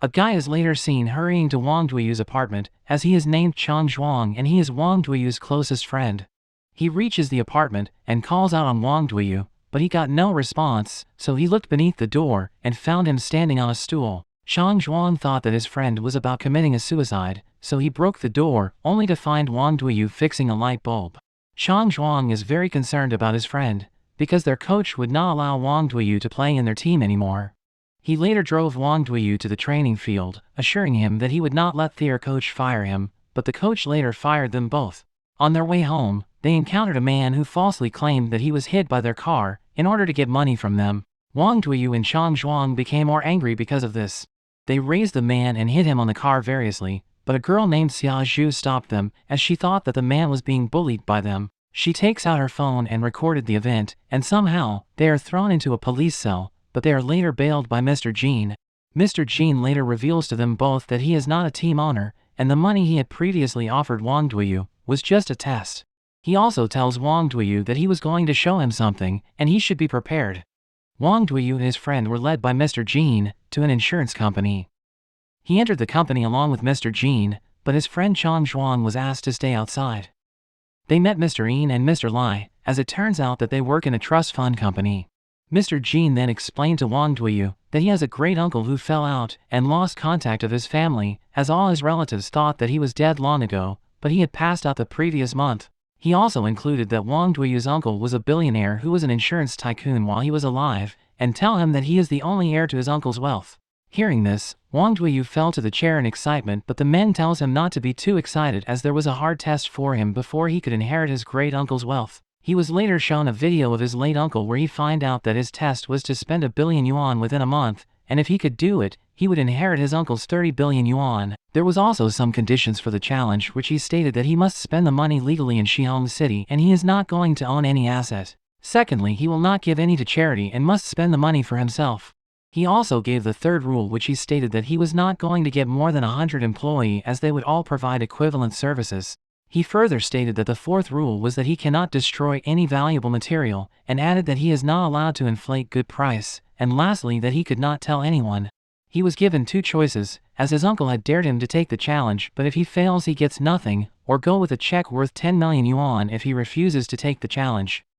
A guy is later seen hurrying to Wang Duiyu's apartment, as he is named Chang Zhuang and he is Wang Duiyu's closest friend. He reaches the apartment and calls out on Wang Duiyu, but he got no response, so he looked beneath the door and found him standing on a stool. Chang Zhuang thought that his friend was about committing a suicide, so he broke the door, only to find Wang Duiyu fixing a light bulb. Chang Zhuang is very concerned about his friend, because their coach would not allow Wang Duiyu to play in their team anymore. He later drove Wang Duiyu to the training field, assuring him that he would not let their coach fire him, but the coach later fired them both. On their way home, they encountered a man who falsely claimed that he was hit by their car, in order to get money from them. Wang Duiyu and Chang Zhuang became more angry because of this. They raised the man and hit him on the car variously, but a girl named Xia Zhu stopped them, as she thought that the man was being bullied by them. She takes out her phone and recorded the event, and somehow, they are thrown into a police cell, but they are later bailed by Mr. Jean. Mr. Jean later reveals to them both that he is not a team owner, and the money he had previously offered Wang Duiyu was just a test. He also tells Wang Duiyu that he was going to show him something, and he should be prepared. Wang Duiyu and his friend were led by Mr. Jean to an insurance company. He entered the company along with Mr. Jean, but his friend Chang Zhuang was asked to stay outside. They met Mr. Yin and Mr. Lai, as it turns out that they work in a trust fund company. Mr. Jean then explained to Wang Duiyu that he has a great uncle who fell out and lost contact of his family, as all his relatives thought that he was dead long ago, but he had passed out the previous month. He also included that Wang Duiyu's uncle was a billionaire who was an insurance tycoon while he was alive, and tell him that he is the only heir to his uncle's wealth. Hearing this, Wang Duiyu fell to the chair in excitement, but the man tells him not to be too excited as there was a hard test for him before he could inherit his great uncle's wealth. He was later shown a video of his late uncle where he find out that his test was to spend 1 billion yuan within a month, and if he could do it, he would inherit his uncle's 30 billion yuan. There was also some conditions for the challenge, which he stated that he must spend the money legally in Shihong City and he is not going to own any asset. Secondly, he will not give any to charity and must spend the money for himself. He also gave the third rule, which he stated that he was not going to get more than 100 employees as they would all provide equivalent services. He further stated that the fourth rule was that he cannot destroy any valuable material, and added that he is not allowed to inflate good price, and lastly that he could not tell anyone. He was given two choices, as his uncle had dared him to take the challenge, but if he fails he gets nothing, or go with a check worth 10 million yuan if he refuses to take the challenge.